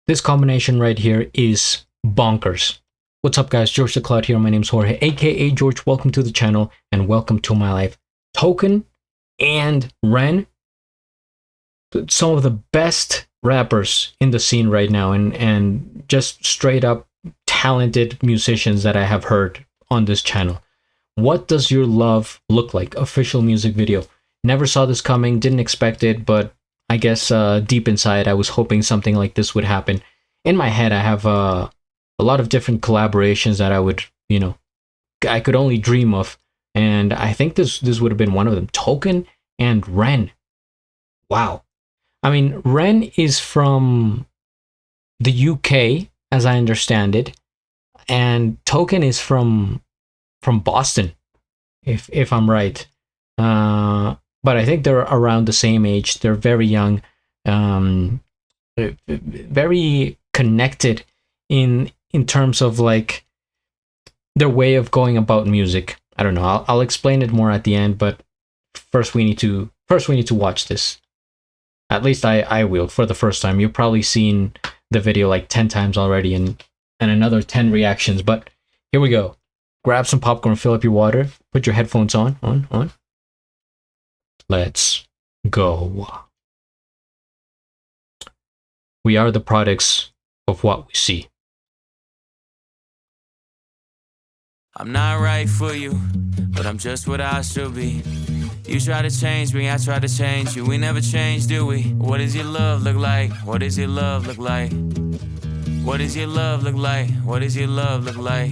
This combination right here is bonkers. What's up, guys? GeorgeTheCloud here. My name's Jorge, aka George. Welcome to the channel and welcome to my life. Token and Ren, some of the best rappers in the scene right now, and just straight up talented musicians that I have heard on this channel. What does your love look like? Official music video. Never saw this coming, didn't expect it, but I guess deep inside I was hoping something like this would happen. In my head I have a lot of different collaborations that I would, I could only dream of, and I think this would have been one of them. Token and Ren. Wow. I mean, Ren is from the UK, as I understand it, and Token is from Boston, if I'm right. But I think they're around the same age. They're very young, very connected in terms of like their way of going about music. I don't know. I'll explain it more at the end, but first we need to watch this. At least I will, for the first time. You've probably seen the video like 10 times already, and another 10 reactions. But here we go. Grab some popcorn, fill up your water, put your headphones on. Let's go. We are the products of what we see. I'm not right for you, but I'm just what I should be. You try to change me, I try to change you. We never change, do we? What does your love look like? What does your love look like? What does your love look like? What does your love look like?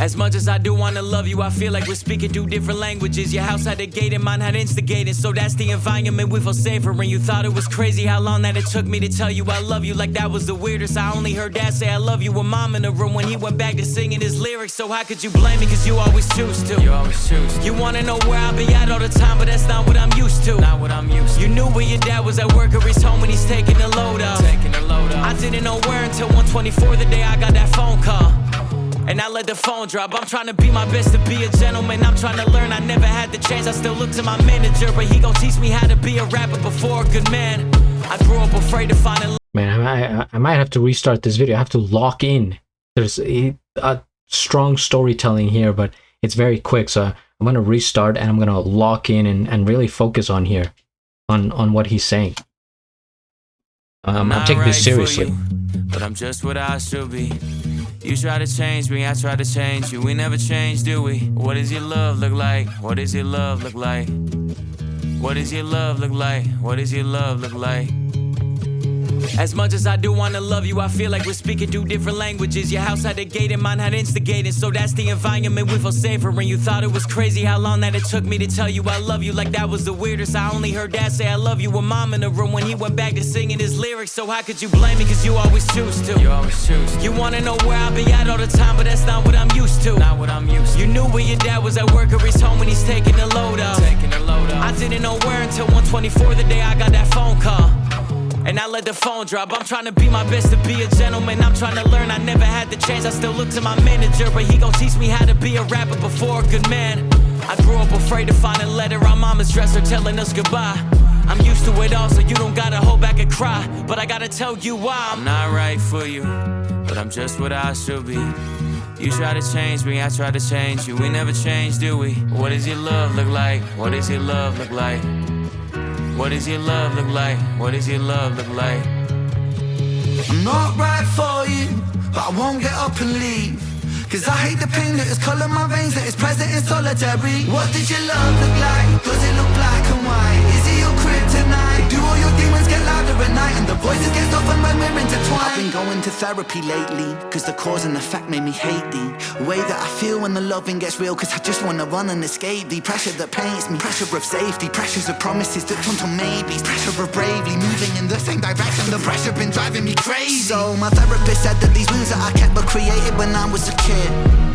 As much as I do wanna love you, I feel like we're speaking two different languages. Your house had a gate and mine had instigated, so that's the environment we feel safer in. You thought it was crazy how long that it took me to tell you I love you, like that was the weirdest. I only heard dad say I love you with mom in the room when he went back to singing his lyrics. So how could you blame me, cause you always choose to. You always choose to. You wanna know where I'll be at all the time, but that's not what I'm used to. Not what I'm used to. You knew where your dad was at work or he's home when he's taking the load off. I didn't know where until 1:24 the day I got that phone call. And I let the phone drop. I'm trying to be my best to be a gentleman. I'm trying to learn, I never had the chance. I still look to my manager, but he gon' teach me how to be a rapper before a good man. I grew up afraid to find a... Man, I might have to restart this video. I have to lock in. There's a strong storytelling here, but it's very quick. So I'm gonna restart and I'm gonna lock in and really focus on here, on what he's saying. I'm taking this seriously. But I'm just what I should be. You try to change me, I try to change you. We never change, do we? What does your love look like? What does your love look like? What does your love look like? What does your love look like? As much as I do wanna love you, I feel like we're speaking two different languages. Your house had a gate and mine had instigated, so that's the environment we feel safer in. You thought it was crazy how long that it took me to tell you I love you, like that was the weirdest. I only heard dad say I love you with mom in the room when he went back to singing his lyrics. So how could you blame me, cause you always choose to. You always choose to. You wanna know where I'll be at all the time, but that's not what I'm used to. Not what I'm used to. You knew where your dad was at work or he's home when he's taking the load off. I didn't know where until 1:24 the day I got that phone call. And I let the phone drop. I'm trying to be my best to be a gentleman. I'm trying to learn, I never had the chance. I still look to my manager, but he gon' teach me how to be a rapper before a good man. I grew up afraid to find a letter on mama's dresser telling us goodbye. I'm used to it all, so you don't gotta hold back and cry. But I gotta tell you why. I'm not right for you, but I'm just what I should be. You try to change me, I try to change you. We never change, do we? What does your love look like? What does your love look like? What does your love look like? What does your love look like? I'm not right for you, but I won't get up and leave. Cause I hate the pain that has colored my veins, that is present in solitary. What does your love look like? Does it look black and white? Is it your kryptonite? Do all your demons get louder at night and the voices get softened when we're intertwined? I've been going to therapy lately, cause the cause and the fact made me hate thee. Way that I feel when the loving gets real, cause I just wanna run and escape the pressure that paints me. Pressure of safety, pressures of promises that turn to maybes. Pressure of bravely moving in the same direction. The pressure been driving me crazy. So my therapist said that these wounds that I kept were created when I was a kid.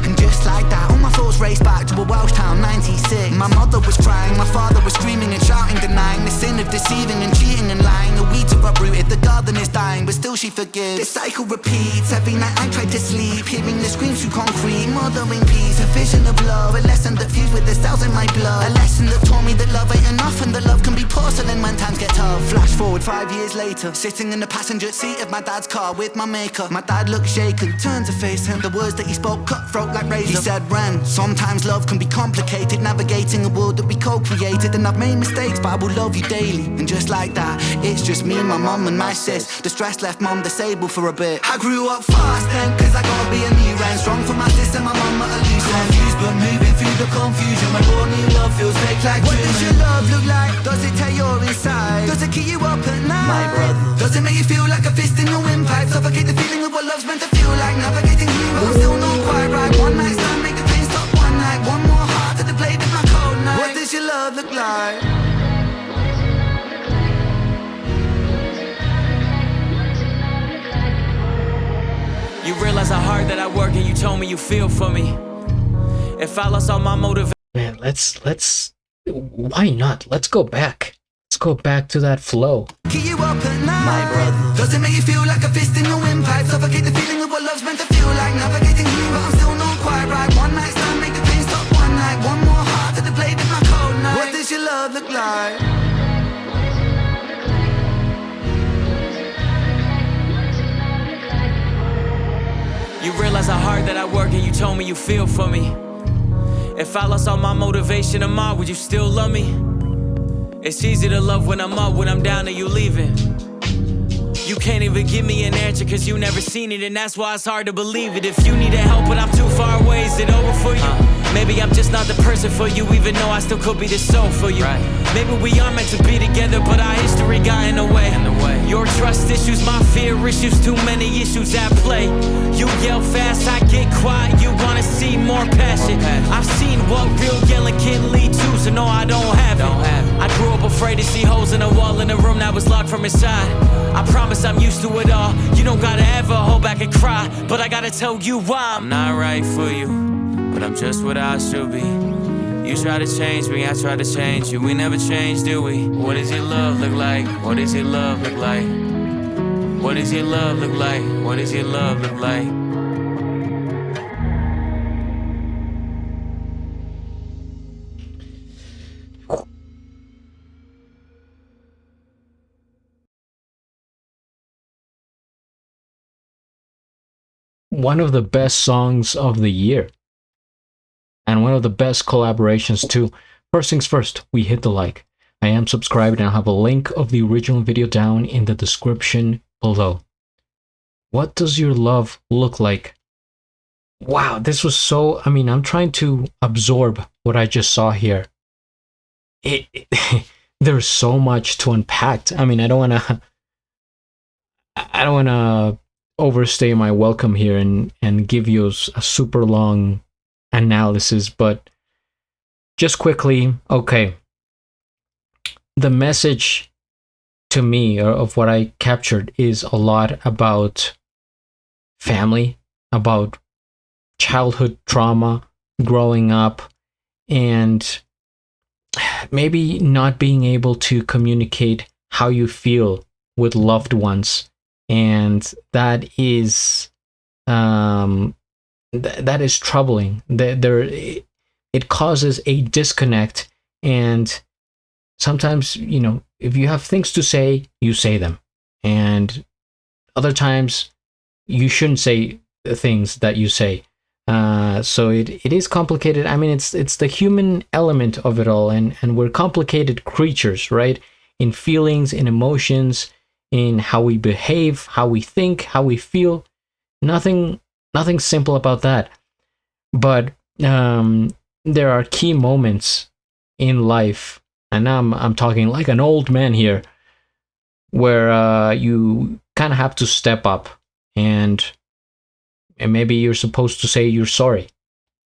And just like that, all my thoughts raced back to a Welsh town, 96. My mother was crying, my father was screaming and shouting, denying the sin of deceiving and cheating and lying. The weeds are uprooted, the garden is dying, but still she forgives. This cycle repeats, every night I try to sleep, hearing the screams through concrete. Mothering peace, a vision of love, a lesson that fused with the cells in my blood. A lesson that taught me that love ain't enough, and that love can be porcelain when times get tough. Flash forward 5 years later, sitting in the passenger seat of my dad's car with my maker. My dad looked shaken, turned to face him. The words that he spoke cut throat like razor. He said, Ren, sometimes love can be complicated, navigating a world that we co-created. And I've made mistakes, but I will love you daily. And just like that, it's just me, my mum and my sis. The stress left mum disabled for a bit. I grew up fast then, cause I gotta be a new man. Strong for my sister, my mum at a loose end. Confused but moving through the confusion. My born new love feels fake like what does your love look like? Does it tear your inside? Does it keep you up at night? My brother. Does it make you feel like a fist in your windpipe? Suffocate the feeling of what love's meant to feel like. Navigating you, but I'm still not quite right. One night stand, make the pain stop one night. One more heart to the blade of my cold night. What does your love look like? You realize how hard that I work and you told me you feel for me. If I lost all my motivation, Man, let's why not? Let's go back. Let's go back to that flow. Keep you up at night. My brother. Does it make you feel like a fist in your windpipe? Suffocate the feeling of what love's meant to feel like. Navigating you, but I'm still not quite right. One night stand, make the pain stop one night. One more heart to the blade of my cold night. What does your love look like? you realize how hard that I work and you told me you feel for me. If I lost all my motivation tomorrow, would you still love me? It's easy to love when I'm up, when I'm down and you leaving. You can't even give me an answer cause you never seen it, and that's why it's hard to believe it. If you need help but I'm too far away, is it over for you? Maybe I'm just not the person for you, even though I still could be the soul for you. Maybe we are meant to be together, but our history got in the way. Your trust issues, my fear issues, too many issues at play. You yell fast, I get quiet, you wanna see more passion. I've seen what real yelling can lead to, so no, I don't have it. I grew up afraid to see holes in the wall in a room that was locked from inside. I promise I'm used to it all. You don't gotta ever hold back and cry, but I gotta tell you why I'm not right for you, but I'm just what I should be. You try to change me, I try to change you. We never change, do we? What does your love look like? What does your love look like? What does your love look like? What does your love look like? One of the best songs of the year. And one of the best collaborations too. First things first, we hit the like. I am subscribed and I'll have a link of the original video down in the description below. What does your love look like? Wow, this was so, I'm trying to absorb what I just saw here. There's so much to unpack. I don't want to overstay my welcome here and give you a super long analysis, but just quickly, okay, the message to me of what I captured is a lot about family, about childhood trauma, growing up, and maybe not being able to communicate how you feel with loved ones, and that is that is troubling. It causes a disconnect, and sometimes, if you have things to say, you say them, and other times you shouldn't say the things that you say. So it is complicated. It's the human element of it all, and we're complicated creatures, right? In feelings, in emotions, in how we behave, how we think, how we feel. Nothing simple about that. But there are key moments in life, and I'm talking like an old man here, where you kind of have to step up, and maybe you're supposed to say you're sorry.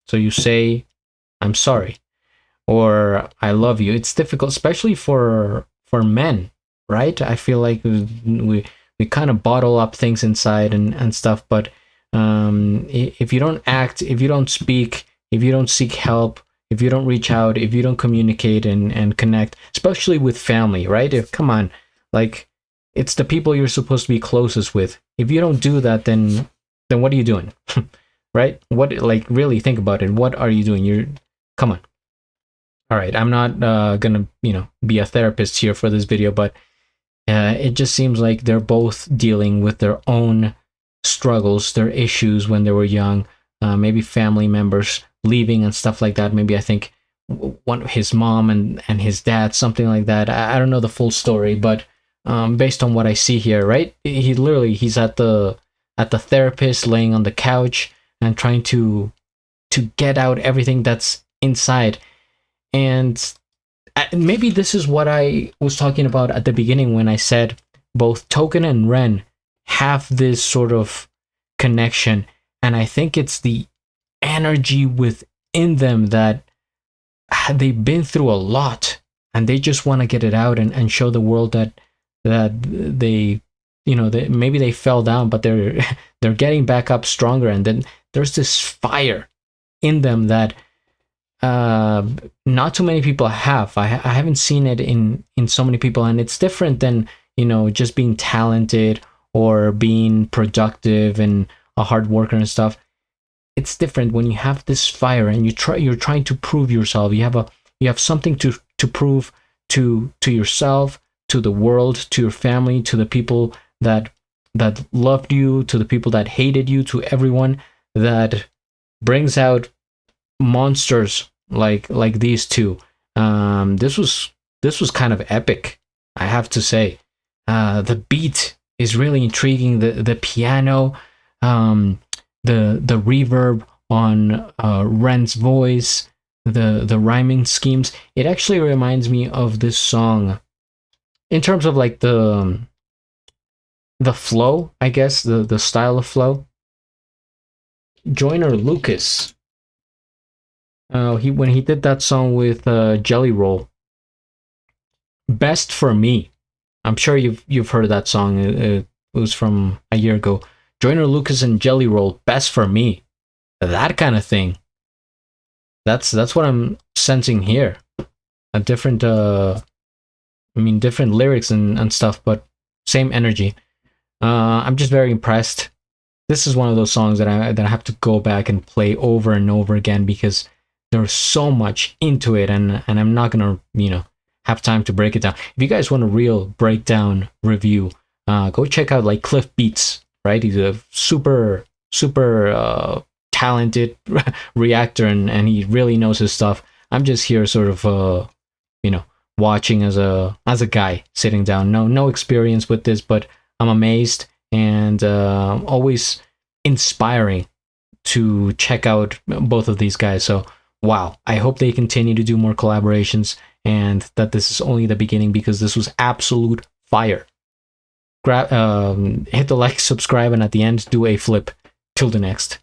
So you say, I'm sorry, or I love you. It's difficult, especially for men, right? I feel like we kind of bottle up things inside and stuff, but if you don't act, if you don't speak, if you don't seek help, if you don't reach out, if you don't communicate and connect, especially with family, right? Come on, like, It's the people you're supposed to be closest with. If you don't do that, then what are you doing? Right? What, like, really think about it. What are you doing? Come on. All right, I'm not gonna, be a therapist here for this video, but it just seems like they're both dealing with their own struggles, their issues when they were young, maybe family members leaving and stuff like that. Maybe I think his mom and his dad, something like that. I don't know the full story, but based on what I see here, right? He's at the therapist, laying on the couch and trying to get out everything that's inside. And maybe this is what I was talking about at the beginning when I said both Token and Ren have this sort of connection, and I think it's the energy within them that they've been through a lot, and they just want to get it out and show the world that they, maybe they fell down, but they're getting back up stronger. And then there's this fire in them that not too many people have. I haven't seen it in so many people, and it's different than just being talented or being productive and a hard worker and stuff. It's different when you have this fire and you're trying to prove yourself. You have something to prove to yourself, to the world, to your family, to the people that loved you, to the people that hated you, to everyone. That brings out monsters like these two. This was kind of epic, I have to say. The beat is really intriguing. The piano, the reverb on Ren's voice, the rhyming schemes. It actually reminds me of this song in terms of like the flow, I guess, the style of flow. Joyner Lucas, when he did that song with Jelly Roll, Best for Me. I'm sure you've heard that song. It was from a year ago. Joyner Lucas and Jelly Roll, Best for Me. That kind of thing. That's what I'm sensing here. A different different lyrics and stuff, but same energy. I'm just very impressed. This is one of those songs that I have to go back and play over and over again because there's so much into it, and I'm not gonna have time to break it down. If you guys want a real breakdown review, go check out like Cliff Beats, right? He's a super talented reactor, and he really knows his stuff. I'm just here sort of watching as a guy sitting down. No experience with this, but I'm amazed and always inspiring to check out both of these guys. So wow, I hope they continue to do more collaborations, and that this is only the beginning, because this was absolute fire. Hit the like, subscribe, and at the end do a flip. Till the next.